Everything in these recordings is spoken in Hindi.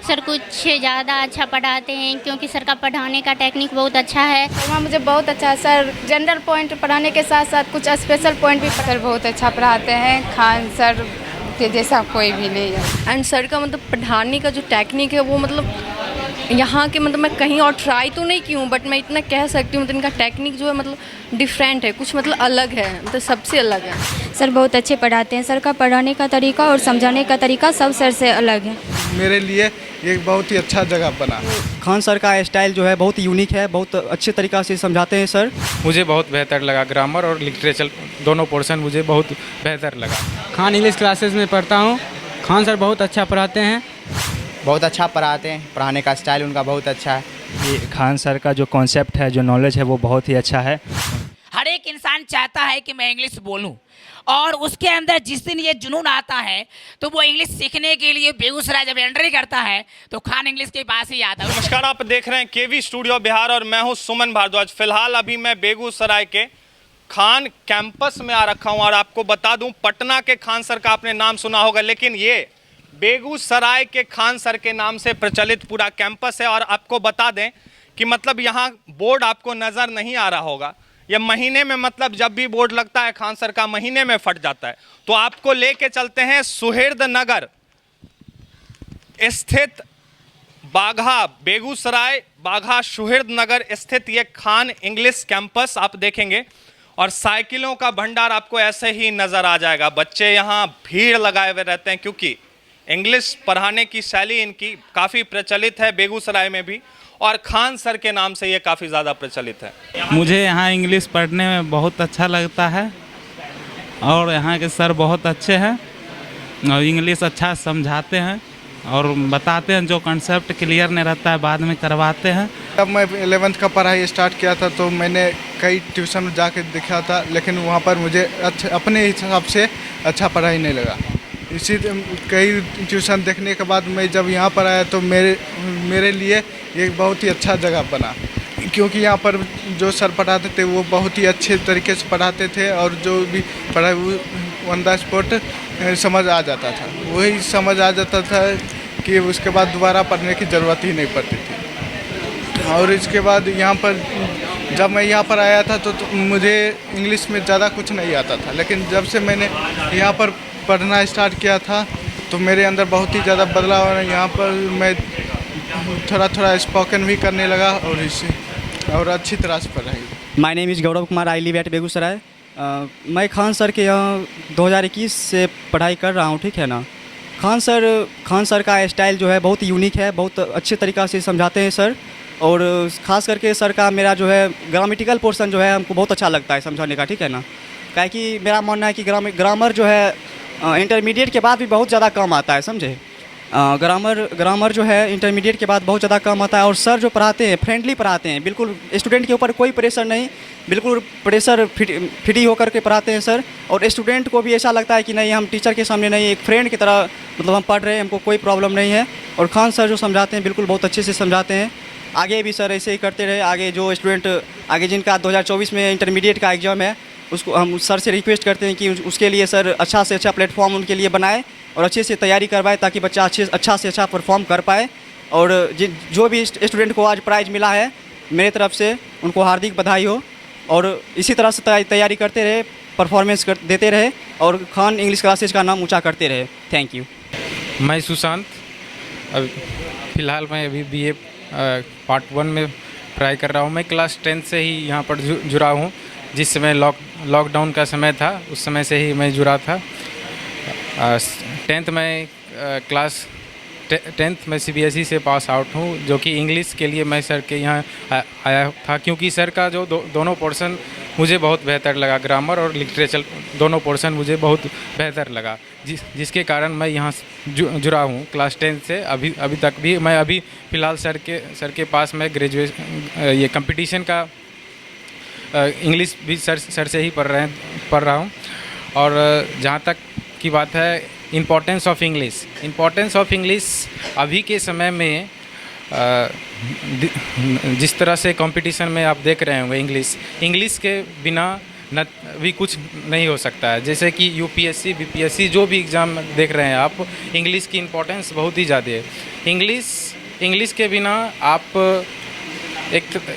सर कुछ ज़्यादा अच्छा पढ़ाते हैं, क्योंकि सर का पढ़ाने का टेक्निक बहुत अच्छा है। वहाँ मुझे बहुत अच्छा है सर, जनरल पॉइंट पढ़ाने के साथ साथ कुछ स्पेशल पॉइंट भी सर बहुत अच्छा पढ़ाते हैं। खान सर के जैसा कोई भी नहीं है। एंड सर का मतलब पढ़ाने का जो टेक्निक है वो मतलब यहाँ के मतलब मैं कहीं और ट्राई तो नहीं की हूँ, बट मैं इतना कह सकती हूँ मतलब इनका टेक्निक जो है मतलब डिफरेंट है, कुछ मतलब अलग है, मतलब सबसे अलग है। सर बहुत अच्छे पढ़ाते हैं। सर का पढ़ाने का तरीका और समझाने का तरीका सब सर से अलग है। मेरे लिए ये बहुत ही अच्छा जगह बना। खान सर का स्टाइल जो है बहुत यूनिक है, बहुत अच्छे तरीक़ा से समझाते हैं सर। मुझे बहुत बेहतर लगा, ग्रामर और लिटरेचर दोनों पोर्शन मुझे बहुत बेहतर लगा। खान इंग्लिश क्लासेस में पढ़ता हूँ। खान सर बहुत अच्छा पढ़ाते हैं। बहुत अच्छा पढ़ाते हैं, पढ़ाने का स्टाइल उनका बहुत अच्छा है। ये खान सर का जो कॉन्सेप्ट है, जो नॉलेज है वो बहुत ही अच्छा है। हर एक इंसान चाहता है कि मैं इंग्लिश बोलूं, और उसके अंदर जिस दिन ये जुनून आता है तो वो इंग्लिश सीखने के लिए बेगूसराय जब एंट्री करता है तो खान इंग्लिश के पास ही आता है। नमस्कार, आप देख रहे हैं केवी स्टूडियो बिहार और मैं हूं सुमन भारद्वाज। फिलहाल अभी मैं बेगूसराय के खान कैंपस में आ रखा हूं और आपको बता दूं, पटना के खान सर का आपने नाम सुना होगा, लेकिन ये बेगूसराय के खान सर के नाम से प्रचलित पूरा कैंपस है। और आपको बता दें कि मतलब यहाँ बोर्ड आपको नज़र नहीं आ रहा होगा, ये महीने में मतलब जब भी बोर्ड लगता है खान सर का महीने में फट जाता है। तो आपको लेके चलते हैं सुहृद नगर स्थित बाघा, बेगूसराय बाघा सुहृद नगर स्थित ये खान इंग्लिश कैंपस आप देखेंगे और साइकिलों का भंडार आपको ऐसे ही नज़र आ जाएगा। बच्चे यहाँ भीड़ लगाए हुए रहते हैं क्योंकि इंग्लिश पढ़ाने की शैली इनकी काफ़ी प्रचलित है बेगूसराय में भी, और खान सर के नाम से ये काफ़ी ज़्यादा प्रचलित है। मुझे यहाँ इंग्लिश पढ़ने में बहुत अच्छा लगता है और यहाँ के सर बहुत अच्छे हैं और इंग्लिश अच्छा समझाते हैं और बताते हैं। जो कॉन्सेप्ट क्लियर नहीं रहता है बाद में करवाते हैं। जब मैं 11th का पढ़ाई स्टार्ट किया था तो मैंने कई ट्यूशन में जाके देखा था, लेकिन वहाँ पर मुझे अपने हिसाब से अच्छा पढ़ाई नहीं लगा। इसी कई ट्यूशन देखने के बाद मैं जब यहाँ पर आया तो मेरे लिए एक बहुत ही अच्छा जगह बना, क्योंकि यहाँ पर जो सर पढ़ाते थे वो बहुत ही अच्छे तरीके से पढ़ाते थे और जो भी पढ़ाई वो ऑन द स्पॉट समझ आ जाता था। वही समझ आ जाता था कि उसके बाद दोबारा पढ़ने की ज़रूरत ही नहीं पड़ती थी। और इसके बाद यहाँ पर जब मैं यहाँ पर आया था तो मुझे इंग्लिश में ज़्यादा कुछ नहीं आता था, लेकिन जब से मैंने यहाँ पर पढ़ना स्टार्ट किया था तो मेरे अंदर बहुत ही ज़्यादा बदलाव है। यहाँ पर मैं थोड़ा थोड़ा स्पोकन भी करने लगा और इससे और अच्छी तरह से पढ़ाई। My name is Gaurav Kumar, I live at Begusarai. मैं खान सर के यहाँ 2021 से पढ़ाई कर रहा हूँ, ठीक है ना। खान सर का स्टाइल जो है बहुत यूनिक है, बहुत अच्छे तरीक़ा से समझाते हैं सर। और ख़ास करके सर का मेरा जो है ग्रामेटिकल पोर्शन जो है हमको बहुत अच्छा लगता है समझाने का, ठीक है ना। क्या कि मेरा मानना है कि ग्रामर जो है इंटरमीडिएट के बाद भी बहुत ज़्यादा काम आता है, समझे। ग्रामर जो है इंटरमीडिएट के बाद बहुत ज़्यादा काम आता है। और सर जो पढ़ाते हैं फ्रेंडली पढ़ाते हैं, बिल्कुल स्टूडेंट के ऊपर कोई प्रेशर नहीं, बिल्कुल प्रेशर फ्री होकर के पढ़ाते हैं सर। और स्टूडेंट को भी ऐसा लगता है कि नहीं, हम टीचर के सामने नहीं, एक फ्रेंड की तरह मतलब हम पढ़ रहे हैं, हमको कोई प्रॉब्लम नहीं है। और खान सर जो समझाते हैं बिल्कुल बहुत अच्छे से समझाते हैं। आगे भी सर ऐसे ही करते रहे। आगे जो स्टूडेंट आगे जिनका 2024 में इंटरमीडिएट का एग्ज़ाम है उसको हम सर से रिक्वेस्ट करते हैं कि उसके लिए सर अच्छा से अच्छा प्लेटफॉर्म उनके लिए बनाए और अच्छे से तैयारी करवाए ताकि बच्चा अच्छा से अच्छा परफॉर्म कर पाए। और जो भी स्टूडेंट को आज प्राइज़ मिला है मेरे तरफ से उनको हार्दिक बधाई हो और इसी तरह से तैयारी करते रहे, परफॉर्मेंस देते रहे और खान इंग्लिश क्लासेज का नाम ऊँचा करते रहे। Thank you. मैं सुशांत, फ़िलहाल मैं अभी BA पार्ट 1 में ट्राई कर रहा हूँ। मैं क्लास 10 से ही यहाँ पर जुड़ा हूँ। जिस समय लॉकडाउन का समय था उस समय से ही मैं जुड़ा था। 10th में क्लास 10th में CBSE से पास आउट हूँ, जो कि इंग्लिश के लिए मैं सर के यहाँ आया था, क्योंकि सर का जो दोनों पोर्शन मुझे बहुत बेहतर लगा। ग्रामर और लिटरेचर दोनों पोर्शन मुझे बहुत बेहतर लगा, जिसके कारण मैं यहाँ जुड़ा हूँ क्लास 10 से अभी तक भी। मैं अभी फ़िलहाल सर के पास मैं ये कंपटीशन का इंग्लिश भी सर से ही पढ़ रहा हूँ। और जहाँ तक की बात है इम्पोर्टेंस ऑफ इंग्लिश अभी के समय में जिस तरह से कंपटीशन में आप देख रहे होंगे, इंग्लिश के बिना न भी कुछ नहीं हो सकता है। जैसे कि यूपीएससी बीपीएससी जो भी एग्ज़ाम देख रहे हैं आप, इंग्लिश की इम्पोर्टेंस बहुत ही ज़्यादा है। इंग्लिश के बिना आप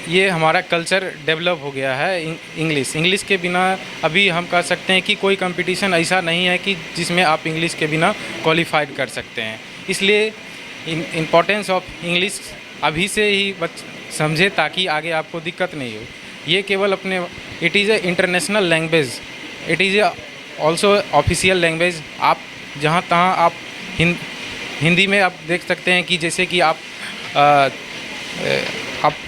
ये हमारा कल्चर डेवलप हो गया है। इंग्लिश के बिना अभी हम कह सकते हैं कि कोई कंपटीशन ऐसा नहीं है कि जिसमें आप इंग्लिश के बिना क्वालिफाइड कर सकते हैं। इसलिए इम्पोर्टेंस ऑफ इंग्लिश अभी से ही समझे ताकि आगे आपको दिक्कत नहीं हो। ये केवल अपने it is a international language, it is also official language. आप जहाँ तहाँ आप हिंदी में आप देख सकते हैं कि जैसे कि आप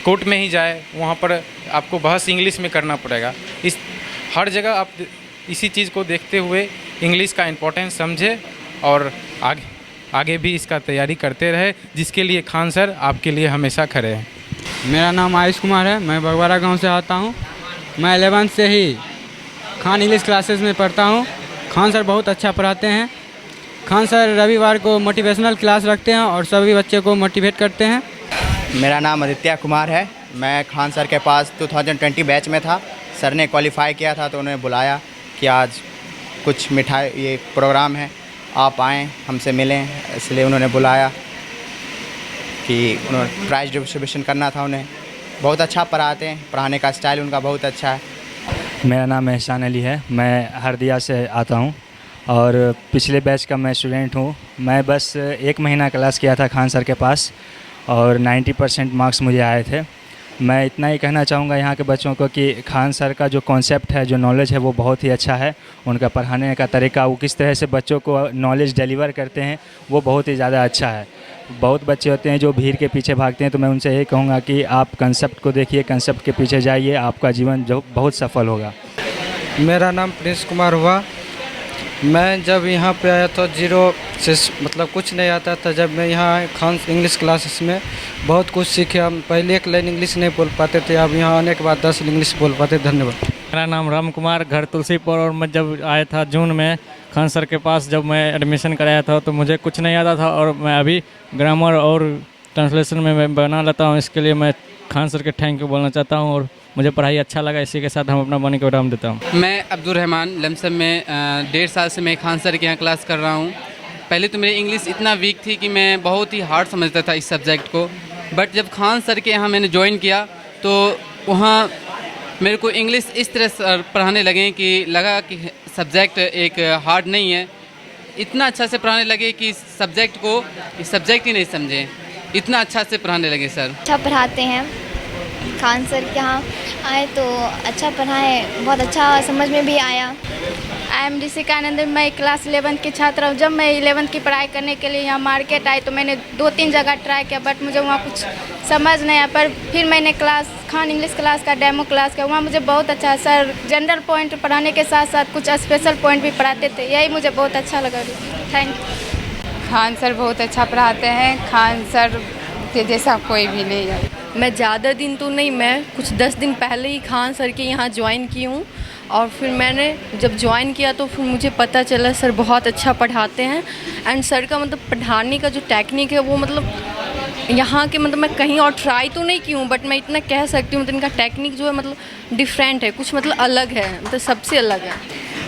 कोर्ट में ही जाए, वहाँ पर आपको बहस इंग्लिश में करना पड़ेगा। इस हर जगह आप इसी चीज़ को देखते हुए इंग्लिश का इम्पोर्टेंस समझे और आगे भी इसका तैयारी करते रहे, जिसके लिए खान सर आपके लिए हमेशा खड़े हैं। मेरा नाम आयुष कुमार है, मैं बगवाड़ा गांव से आता हूं। मैं 11th से ही खान इंग्लिश क्लासेस में पढ़ता हूं। खान सर बहुत अच्छा पढ़ाते हैं। खान सर रविवार को मोटिवेशनल क्लास रखते हैं और सभी बच्चे को मोटिवेट करते हैं। मेरा नाम आदित्य कुमार है। मैं खान सर के पास 2020 बैच में था। सर ने क्वालिफाई किया था तो उन्हें बुलाया कि आज कुछ मिठाई ये प्रोग्राम है, आप आएँ हमसे मिलें, इसलिए उन्होंने बुलाया कि उन्होंने प्राइज़ डिस्ट्रीब्यूशन करना था उन्हें। बहुत अच्छा पढ़ाते हैं, पढ़ाने का स्टाइल उनका बहुत अच्छा है। मेरा नाम एहसान अली है, मैं हरदिया से आता हूं और पिछले बैच का मैं स्टूडेंट हूं। मैं बस 1 महीना क्लास किया था खान सर के पास और 90% मार्क्स मुझे आए थे। मैं इतना ही कहना चाहूँगा यहाँ के बच्चों को कि खान सर का जो कॉन्सेप्ट है, जो नॉलेज है, वो बहुत ही अच्छा है। उनका पढ़ाने का तरीका, वो किस तरह से बच्चों को नॉलेज डिलीवर करते हैं, वो बहुत ही ज़्यादा अच्छा है। बहुत बच्चे होते हैं जो भीड़ के पीछे भागते हैं, तो मैं उनसे यही कहूँगा कि आप कंसेप्ट को देखिए, कंसेप्ट के पीछे जाइए, आपका जीवन जो बहुत सफल होगा। मेरा नाम प्रिंस कुमार हुआ। मैं जब यहाँ पे आया तो जीरो से मतलब कुछ नहीं आता था। जब मैं यहाँ खान इंग्लिश क्लासेस में बहुत कुछ सीखे। हम पहले एक लाइन इंग्लिश नहीं बोल पाते थे, अब यहाँ आने के बाद 10 इंग्लिश बोल पाते। धन्यवाद। मेरा नाम राम कुमार, घर तुलसीपुर। और मैं जब आया था जून में खान सर के पास, जब मैं एडमिशन कराया था तो मुझे कुछ नहीं आता था और मैं अभी ग्रामर और ट्रांसलेशन में मैं बना लेता हूँ। इसके लिए मैं खान सर के थैंक यू बोलना चाहता हूँ और मुझे पढ़ाई अच्छा लगा। इसी के साथ हम अपना बनी को विराम देता हूँ। मैं अब्दुल रहमान लमसम में 1.5 साल से मैं खान सर के यहाँ क्लास कर रहा हूँ। पहले तो मेरी इंग्लिश इतना वीक थी कि मैं बहुत ही हार्ड समझता था इस सब्जेक्ट को, बट जब खान सर के यहाँ मैंने ज्वाइन किया तो वहाँ मेरे को इंग्लिश इस तरह से पढ़ाने लगे कि लगा कि सब्जेक्ट एक हार्ड नहीं है। इतना अच्छा से पढ़ाने लगे कि सब्जेक्ट ही नहीं समझे, इतना अच्छा से पढ़ाने लगे सर। अच्छा पढ़ाते हैं। खान सर के यहाँ आए तो अच्छा पढ़ाए, बहुत अच्छा समझ में भी आया। IMD सिकानंद, मैं क्लास 11 की छात्रा हूँ। जब मैं 11 की पढ़ाई करने के लिए यहाँ मार्केट आई तो मैंने 2-3 जगह ट्राई किया, बट मुझे वहाँ कुछ समझ नहीं आया। पर फिर मैंने खान इंग्लिश क्लास का डेमो क्लास किया, वहाँ मुझे बहुत अच्छा सर जनरल पॉइंट पढ़ाने के साथ साथ कुछ स्पेशल पॉइंट भी पढ़ाते थे। यही मुझे बहुत अच्छा लगा। Thank you. खान सर बहुत अच्छा पढ़ाते हैं। खान सर के जैसा कोई भी नहीं है। मैं ज़्यादा दिन तो नहीं, मैं कुछ 10 दिन पहले ही खान सर के यहाँ ज्वाइन की हूँ और फिर मैंने जब ज्वाइन किया तो फिर मुझे पता चला सर बहुत अच्छा पढ़ाते हैं। एंड सर का मतलब पढ़ाने का जो टेक्निक है वो मतलब यहाँ के मतलब मैं कहीं और ट्राई तो नहीं की हूँ, बट मैं इतना कह सकती हूँ मतलब इनका टेक्निक जो है मतलब डिफरेंट है, कुछ मतलब अलग है, मतलब सबसे अलग है।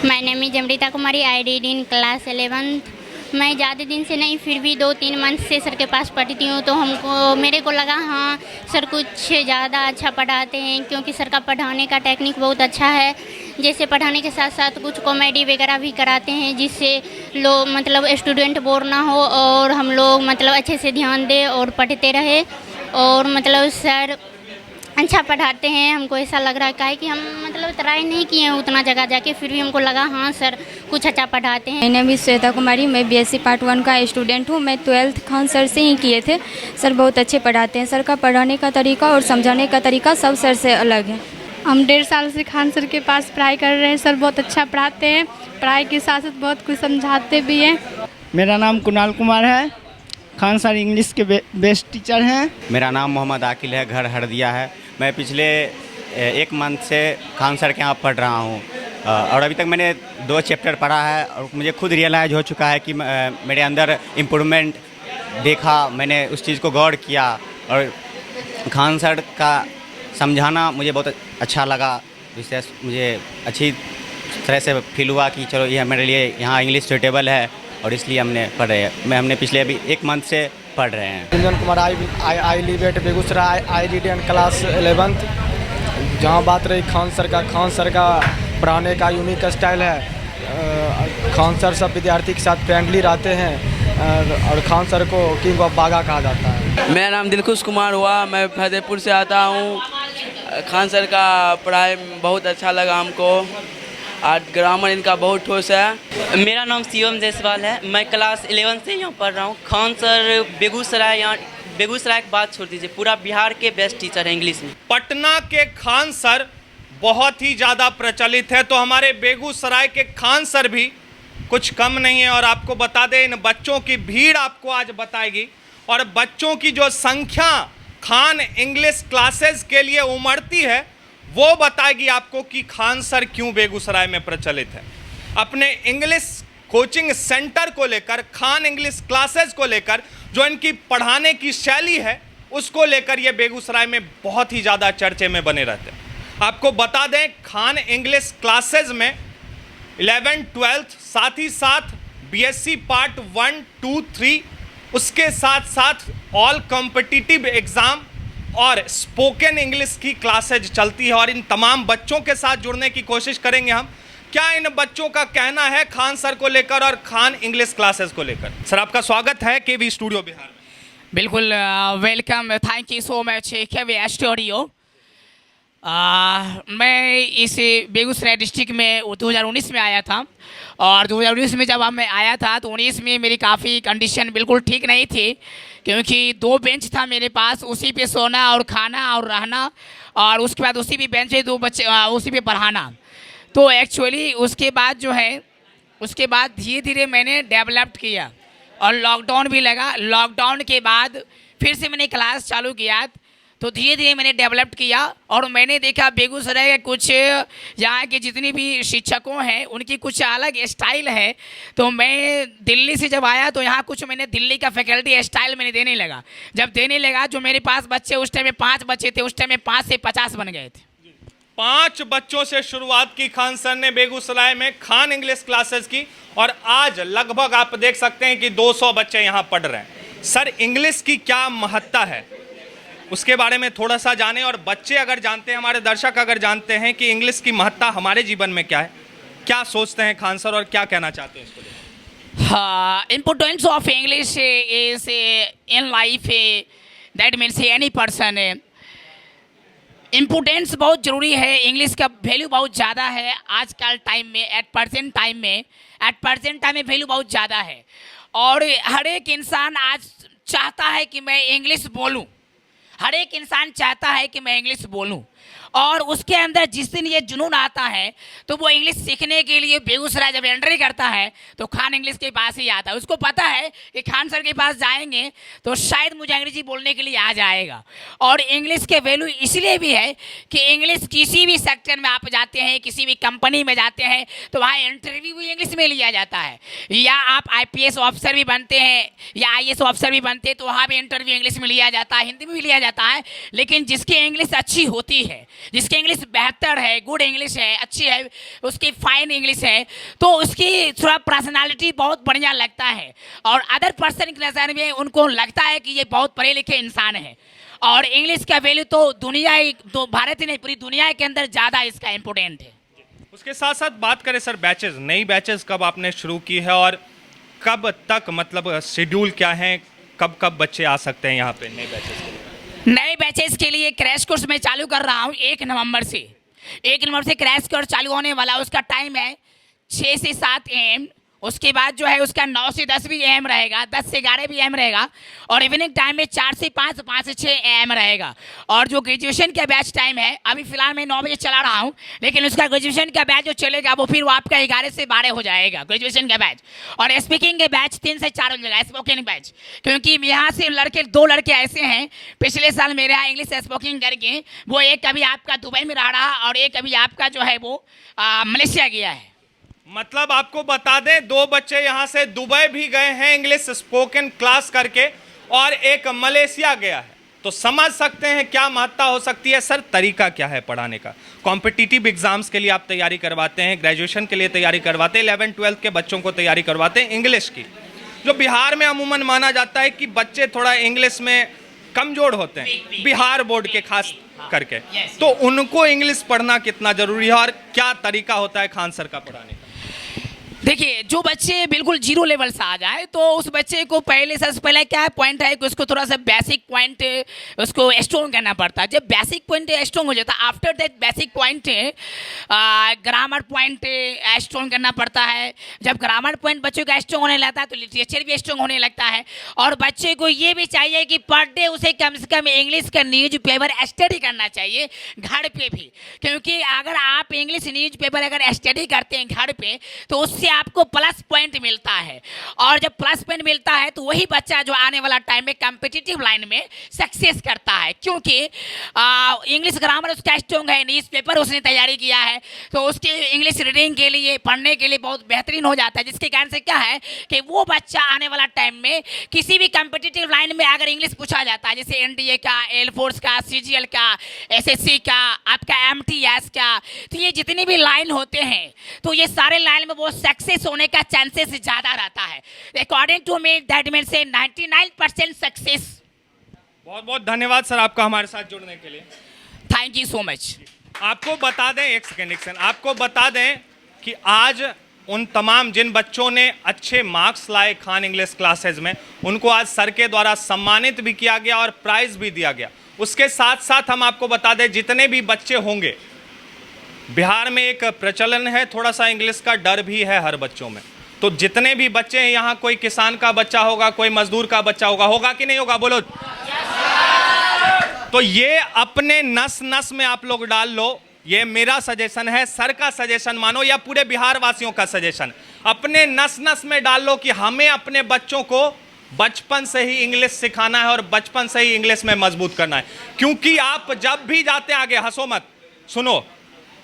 My name is Amrita Kumari, I did in class 11th। मैं ज़्यादा दिन से नहीं, फिर भी 2-3 मंथ से सर के पास पढ़ती हूँ, तो मेरे को लगा हाँ सर कुछ ज़्यादा अच्छा पढ़ाते हैं, क्योंकि सर का पढ़ाने का टेक्निक बहुत अच्छा है। जैसे पढ़ाने के साथ साथ कुछ कॉमेडी वगैरह भी कराते हैं, जिससे लोग मतलब स्टूडेंट बोर ना हो और हम लोग मतलब अच्छे से ध्यान दें और पढ़ते रहे। और मतलब सर अच्छा पढ़ाते हैं। हमको ऐसा लग रहा है कि हम मतलब ट्राई नहीं किए हैं उतना जगह जाके, फिर भी हमको लगा हाँ सर कुछ अच्छा पढ़ाते हैं। मैंने भी श्वेता कुमारी, मैं BSc पार्ट 1 का स्टूडेंट हूँ। मैं 12th खान सर से ही किए थे। सर बहुत अच्छे पढ़ाते हैं। सर का पढ़ाने का तरीका और समझाने का तरीका सब सर से अलग है। हम 1.5 साल से खान सर के पास पढ़ाई कर रहे हैं। सर बहुत अच्छा पढ़ाते हैं, पढ़ाई के साथ साथ बहुत कुछ समझाते भी हैं। मेरा नाम कुणाल कुमार है, खान सर इंग्लिश के बेस्ट टीचर हैं। मेरा नाम मोहम्मद आकिल है, घर हरदिया है। मैं पिछले 1 मंथ से खान सर के यहाँ पढ़ रहा हूँ और अभी तक मैंने 2 चैप्टर पढ़ा है और मुझे खुद रियलाइज़ हो चुका है कि मेरे अंदर इम्प्रूवमेंट देखा। मैंने उस चीज़ को गौर किया और खान सर का समझाना मुझे बहुत अच्छा लगा। विषय मुझे अच्छी तरह से फील हुआ कि चलो ये मेरे लिए यहाँ इंग्लिश सुटेबल है और इसलिए हमने पिछले अभी 1 मंथ से पढ़ रहे हैं। Kundan Kumar I live at Begusarai, I read in class 11th। जहाँ बात रही खान सर का पढ़ाने का यूनिक स्टाइल है। खान सर सब विद्यार्थी के साथ फ्रेंडली रहते हैं और खान सर को किंग ऑफ बागा कहा जाता है। मेरा नाम दिलखुश कुमार हुआ, मैं फतेहपुर से आता हूँ। खान सर का पढ़ाई बहुत अच्छा लगा हमको और ग्रामर इनका बहुत ठोस है। मेरा नाम शिवम जायसवाल है, मैं क्लास 11 से यहाँ पढ़ रहा हूँ। खान सर बेगूसराय की बात छोड़ दीजिए, पूरा बिहार के बेस्ट टीचर हैं इंग्लिश में। पटना के खान सर बहुत ही ज़्यादा प्रचलित है, तो हमारे बेगूसराय के खान सर भी कुछ कम नहीं है। और आपको बता दें, इन बच्चों की भीड़ आपको आज बताएगी और बच्चों की जो संख्या खान इंग्लिश क्लासेस के लिए उमड़ती है वो बताएगी आपको कि खान सर क्यों बेगूसराय में प्रचलित है। अपने इंग्लिश कोचिंग सेंटर को लेकर, खान इंग्लिश क्लासेस को लेकर, जो इनकी पढ़ाने की शैली है उसको लेकर ये बेगूसराय में बहुत ही ज़्यादा चर्चे में बने रहते हैं। आपको बता दें, खान इंग्लिश क्लासेस में 11th 12th साथ ही साथ BSc पार्ट 1 2 3, उसके साथ साथ ऑल कॉम्पिटिटिव एग्ज़ाम और स्पोकन इंग्लिश की क्लासेज चलती है। और इन तमाम बच्चों के साथ जुड़ने की कोशिश करेंगे हम, क्या इन बच्चों का कहना है खान सर को लेकर और खान इंग्लिश क्लासेस को लेकर। सर, आपका स्वागत है KV स्टूडियो बिहार में। बिल्कुल, welcome, thank you so much KV studio. मैं इस बेगूसराय डिस्ट्रिक्ट में 2019 में आया था और 2019 में जब मैं आया था तो 19 में मेरी काफ़ी कंडीशन बिल्कुल ठीक नहीं थी, क्योंकि 2 बेंच था मेरे पास, उसी पे सोना और खाना और रहना, और उसके बाद उसी पे बेंच पे 2 बच्चे उसी पे पढ़ाना। तो एक्चुअली उसके बाद जो है, उसके बाद धीरे धीरे मैंने डेवलप्ड किया और लॉकडाउन भी लगा। लॉकडाउन के बाद फिर से मैंने क्लास चालू किया, तो धीरे धीरे मैंने डेवलप किया और मैंने देखा बेगूसराय के कुछ यहाँ के जितनी भी शिक्षकों हैं उनकी कुछ अलग स्टाइल है। तो मैं दिल्ली से जब आया तो यहाँ कुछ मैंने दिल्ली का फैकल्टी स्टाइल मैंने देने लगा। जब देने लगा, जो मेरे पास बच्चे उस टाइम में 5 बच्चे थे, उस टाइम में 5 से 50 बन गए थे। 5 बच्चों से शुरुआत की खान सर ने बेगूसराय में खान इंग्लिश क्लासेस की और आज लगभग आप देख सकते हैं कि 200 बच्चे यहाँ पढ़ रहे हैं। सर, इंग्लिश की क्या महत्ता है उसके बारे में थोड़ा सा जाने, और बच्चे अगर जानते हैं, हमारे दर्शक अगर जानते हैं कि इंग्लिश की महत्ता हमारे जीवन में क्या है, क्या सोचते हैं खान सर और क्या कहना चाहते हैं इसको लेकर? Importance of English is in life, that means any person. Importance बहुत ज़रूरी है, इंग्लिश का वैल्यू बहुत ज़्यादा है आजकल टाइम में, एट प्रेजेंट टाइम में वैल्यू बहुत ज़्यादा है। और हर एक इंसान आज चाहता है कि मैं इंग्लिश बोलूं, हर एक इंसान चाहता है कि मैं इंग्लिश बोलूं, और उसके अंदर जिस दिन ये जुनून आता है तो वो इंग्लिश सीखने के लिए बेगूसराय जब एंट्री करता है तो खान इंग्लिश के पास ही आता है। उसको पता है कि खान सर के पास जाएंगे तो शायद मुझे अंग्रेजी बोलने के लिए आ जाएगा। और इंग्लिश के वैल्यू इसलिए भी है कि इंग्लिश किसी भी सेक्टर में आप जाते हैं, किसी भी कंपनी में जाते हैं तो वहाँ इंटरव्यू भी इंग्लिश में लिया जाता है, या आप IPS ऑफिसर भी बनते हैं या IAS ऑफिसर भी बनते हैं तो वहाँ भी इंटरव्यू इंग्लिश में लिया जाता है, हिंदी में भी लिया जाता है। लेकिन जिसकी इंग्लिश अच्छी होती है, जिसकी इंग्लिश बेहतर है, गुड इंग्लिश है, अच्छी है, उसकी फाइन इंग्लिश है, तो उसकी थोड़ा पर्सनालिटी बहुत बढ़िया लगता है और अदर पर्सन की नज़र में उनको लगता है कि ये बहुत पढ़े लिखे इंसान है। और इंग्लिश का वैल्यू तो दुनिया, तो भारत ही नहीं पूरी दुनिया के अंदर ज़्यादा इसका इम्पोर्टेंट है। उसके साथ साथ बात करें सर, बैचेस, नई बैचेस कब आपने शुरू की है और कब तक, मतलब शेड्यूल क्या है, कब कब बच्चे आ सकते हैं यहाँ पे नए बैचेस के लिए? नए बैचेस के लिए क्रैश कोर्स मैं चालू कर रहा हूँ 1 नवंबर से। 1 नवंबर से क्रैश कोर्स चालू होने वाला, उसका टाइम है 6 से 7 AM। उसके बाद जो है उसका 9 से 10 भी AM रहेगा, 10 से 11 भी AM रहेगा, और इवनिंग टाइम में 4 से 5, 5 से 6 AM रहेगा। और जो ग्रेजुएशन का बैच टाइम है, अभी फिलहाल मैं 9 बजे चला रहा हूँ, लेकिन उसका ग्रेजुएशन का बैच जो चलेगा वो फिर वो आपका 11 से 12 हो जाएगा ग्रेजुएशन का बैच। और स्पीकिंग के बैच 3 से 4 हो जाएगा, स्पोकिंग बैच। क्योंकि यहाँ से दो लड़के ऐसे हैं, पिछले साल मेरे यहाँ इंग्लिश स्पोकिंग करके वो एक अभी आपका दुबई में रह रहा और एक अभी आपका जो है वो मलेशिया गया है। मतलब आपको बता दें, 2 बच्चे यहाँ से दुबई भी गए हैं इंग्लिश स्पोकन क्लास करके और एक मलेशिया गया है। तो समझ सकते हैं क्या महत्ता हो सकती है। सर तरीका क्या है पढ़ाने का? कॉम्पिटिटिव एग्जाम्स के लिए आप तैयारी करवाते हैं, ग्रेजुएशन के लिए तैयारी करवाते हैं, 11-12 के बच्चों को तैयारी करवाते हैं इंग्लिश की, जो बिहार में अमूमन माना जाता है कि बच्चे थोड़ा इंग्लिश में कमजोर होते हैं, बिहार बोर्ड के खास करके, तो उनको इंग्लिश पढ़ना कितना जरूरी है और क्या तरीका होता है खान सर का पढ़ाने का? देखिए, जो बच्चे बिल्कुल जीरो लेवल से आ जाए तो उस बच्चे को पहले सबसे पहले क्या पॉइंट है कि उसको थोड़ा सा बेसिक पॉइंट उसको स्ट्रॉन्ग करना पड़ता है। जब बेसिक पॉइंट स्ट्रॉन्ग हो जाता है, after that basic point grammar point strong करना पड़ता है। जब ग्रामर पॉइंट बच्चों का स्ट्रॉन्ग होने लगता है तो लिटरेचर भी स्ट्रॉन्ग होने लगता है। और बच्चे को ये भी चाहिए कि पर डे उसे कम से कम इंग्लिश का न्यूज पेपर स्टडी करना चाहिए घर पे भी, क्योंकि अगर आप इंग्लिश न्यूज पेपर अगर स्टडी करते हैं घर पे तो उससे आपको प्लस पॉइंट मिलता है। और जब प्लस पॉइंट मिलता है तो वही बच्चा जो आने वाला टाइम में कॉम्पिटिटिव लाइन में सक्सेस करता है, क्योंकि इंग्लिश ग्रामर उसका स्ट्रॉन्ग है, न्यूज़ पेपर उसने तैयारी किया है, तो उसके इंग्लिश रीडिंग के लिए पढ़ने के लिए बहुत बेहतरीन हो जाता है। जिसके कारण से क्या है कि वो बच्चा आने वाला टाइम में किसी भी कॉम्पिटिटिव लाइन में अगर इंग्लिश पूछा जाता है, जैसे एनडीए का, एयरफोर्स का, सीजीएल का, एसएससी का, आपका एमटीएस का, तो ये जितने भी लाइन होते हैं तो ये सारे लाइन में वो सक्सेस होने का चांसेस ज्यादा रहता है। According to me that means 99% success. बहुत बहुत धन्यवाद सर आपका हमारे साथ जुड़ने के लिए। Thank you so much. आपको बता दें, एक सेकंड, आपको बता दें कि आज उन तमाम जिन बच्चों ने अच्छे मार्क्स लाए खान इंग्लिश क्लासेज में, उनको आज सर के द्वारा सम्मानित भी किया गया और प्राइज भी दिया गया। उसके साथ साथ हम आपको बता दें, जितने भी बच्चे होंगे, बिहार में एक प्रचलन है, थोड़ा सा इंग्लिश का डर भी है हर बच्चों में, तो जितने भी बच्चे हैं यहाँ, कोई किसान का बच्चा होगा, कोई मजदूर का बच्चा होगा कि नहीं होगा? बोलो। तो ये अपने नस नस में आप लोग डाल लो। ये मेरा सजेशन है, सर का सजेशन मानो या पूरे बिहार वासियों का सजेशन, अपने नस नस में डाल लो कि हमें अपने बच्चों को बचपन से ही इंग्लिश सिखाना है और बचपन से ही इंग्लिश में मजबूत करना है। क्योंकि आप जब भी जाते हैं आगे, हंसो मत, सुनो,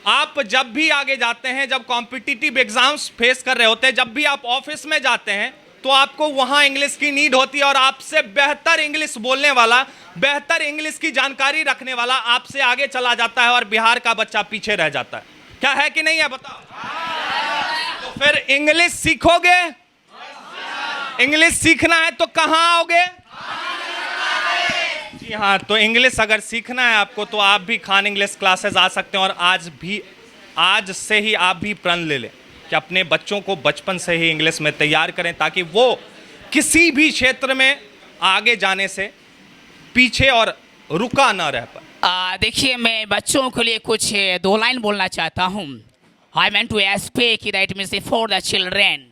आप जब भी आगे जाते हैं, जब कॉम्पिटिटिव एग्जाम्स फेस कर रहे होते हैं, जब भी आप ऑफिस में जाते हैं, तो आपको वहां इंग्लिश की नीड होती है और आपसे बेहतर इंग्लिश बोलने वाला, बेहतर इंग्लिश की जानकारी रखने वाला आपसे आगे चला जाता है और बिहार का बच्चा पीछे रह जाता है। क्या है कि नहीं है? बताओ। तो फिर इंग्लिश सीखोगे, इंग्लिश सीखना है तो कहां आओगे? जी हाँ, तो इंग्लिश अगर सीखना है आपको तो आप भी खान इंग्लिश क्लासेस आ सकते हैं। और आज से ही आप भी प्रण ले लें कि अपने बच्चों को बचपन से ही इंग्लिश में तैयार करें, ताकि वो किसी भी क्षेत्र में आगे जाने से पीछे और रुका ना रह पाए। देखिए, मैं बच्चों के लिए कुछ 2 लाइन बोलना चाहता हूँ। I mean to speak that means for the children.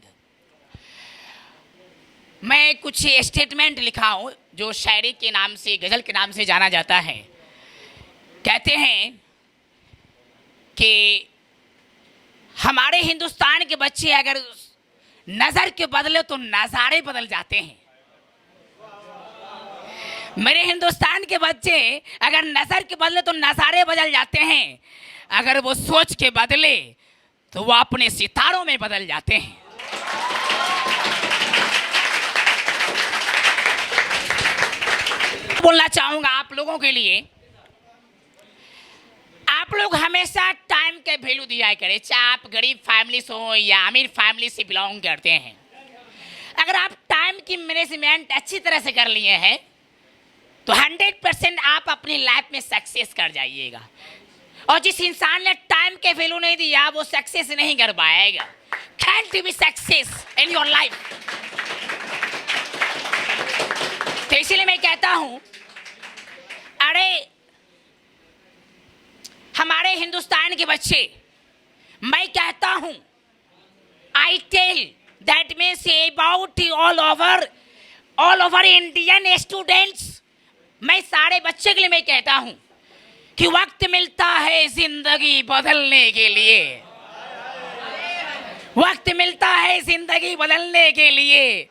मैं कुछ स्टेटमेंट लिखा हूँ जो शायरी के नाम से, गज़ल के नाम से जाना जाता है। कहते हैं कि हमारे हिंदुस्तान के बच्चे अगर नज़र के बदले तो नज़ारे बदल जाते हैं। मेरे हिंदुस्तान के बच्चे अगर नज़र के बदले तो नज़ारे बदल जाते हैं, अगर वो सोच के बदले तो वो अपने सितारों में बदल जाते हैं। बोलना चाहूंगा आप लोगों के लिए, आप लोग हमेशा टाइम के वैल्यू दिया करें, चाहे आप गरीब फैमिली से हो या अमीर फैमिली से बिलोंग करते हैं। अगर आप टाइम की मैनेजमेंट अच्छी तरह से कर लिए हैं तो 100% आप अपनी लाइफ में सक्सेस कर जाइएगा। और जिस इंसान ने टाइम के वैल्यू नहीं दिया वो सक्सेस नहीं कर पाएगा। Can't be success in your life। तो इसलिए मैं कहता हूं, अरे हमारे हिंदुस्तान के बच्चे, मैं कहता हूं, I tell that means about all over Indian students, मैं सारे बच्चे के लिए मैं कहता हूं कि वक्त मिलता है जिंदगी बदलने के लिए, वक्त मिलता है जिंदगी बदलने के लिए,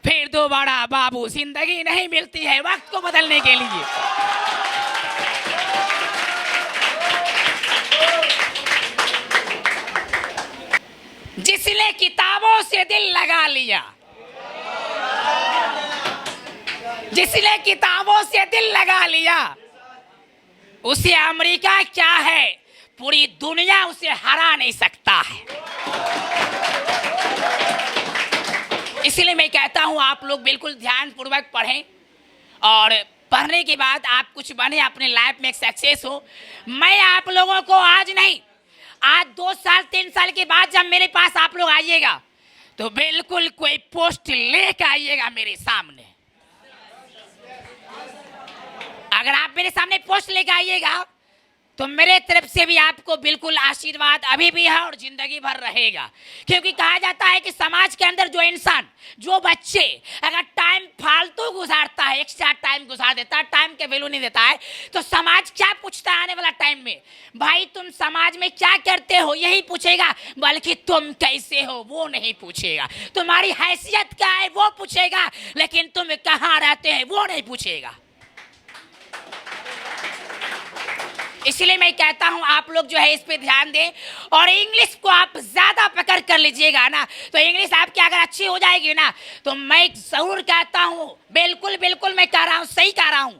फिर दोबारा बाबू जिंदगी नहीं मिलती है वक्त को बदलने के लिए। जिसने किताबों से दिल लगा लिया, जिसने किताबों से दिल लगा लिया, उसे अमेरिका क्या है, पूरी दुनिया उसे हरा नहीं सकता है। इसलिए मैं कहता हूं आप लोग बिल्कुल ध्यानपूर्वक पढ़ें और पढ़ने के बाद आप कुछ बने, अपने लाइफ में एक सक्सेस हो। मैं आप लोगों को आज नहीं, आज 2 साल 3 साल के बाद जब मेरे पास आप लोग आइएगा तो बिल्कुल कोई पोस्ट लेकर आइएगा मेरे सामने। अगर आप मेरे सामने पोस्ट लेकर आइएगा तो मेरे तरफ से भी आपको बिल्कुल आशीर्वाद अभी भी है और जिंदगी भर रहेगा। क्योंकि कहा जाता है कि समाज के अंदर जो इंसान, जो बच्चे अगर टाइम फालतू गुजारता है, एक्स्ट्रा टाइम गुजार देता है, टाइम के वैल्यू नहीं देता है, तो समाज क्या पूछता है आने वाला टाइम में, भाई तुम समाज में क्या करते हो यही पूछेगा, बल्कि तुम कैसे हो वो नहीं पूछेगा। तुम्हारी हैसियत क्या है वो पूछेगा, लेकिन तुम कहाँ रहते हैं वो नहीं पूछेगा। इसलिए मैं कहता हूं आप लोग जो है इस पे ध्यान दें और इंग्लिश को आप ज्यादा पकड़ कर लीजिएगा ना, तो इंग्लिश आपकी अगर अच्छी हो जाएगी ना, तो मैं जरूर कहता हूं, बिल्कुल बिल्कुल मैं कह रहा हूं, सही कह रहा हूं,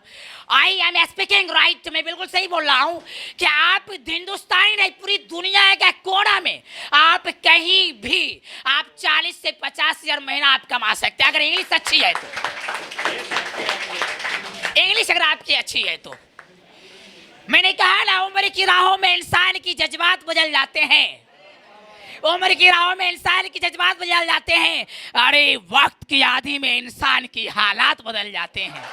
आई एम स्पीकिंग राइट, मैं बिल्कुल सही बोल रहा हूं कि आप हिंदुस्तानी नहीं पूरी दुनिया के कोना में आप कहीं भी आप 40 से 50 हजार महीना आप कमा सकते हैं अगर इंग्लिश अच्छी है तो। इंग्लिश अगर आपकी अच्छी है तो। मैंने कहा ना, उम्र की राहों में इंसान की जज्बात बदल जाते हैं, उम्र की राहों में इंसान की जज्बात बदल जाते हैं, अरे वक्त की आधी में इंसान की हालात बदल जाते हैं।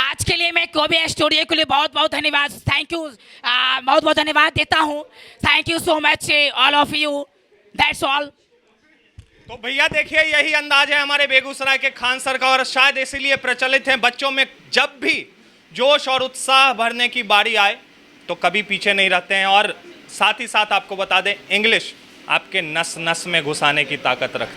आज के लिए मैं कोबी स्टूडियो के लिए बहुत बहुत धन्यवाद, थैंक यू, बहुत बहुत धन्यवाद देता हूं। Thank you so much all of you, that's all. तो भैया देखिए यही अंदाज है हमारे बेगूसराय के खान सर का और शायद इसीलिए प्रचलित है, बच्चों में जब भी जोश और उत्साह भरने की बारी आए तो कभी पीछे नहीं रहते हैं। और साथ ही साथ आपको बता दें, इंग्लिश आपके नस नस में घुसाने की ताकत रखती है।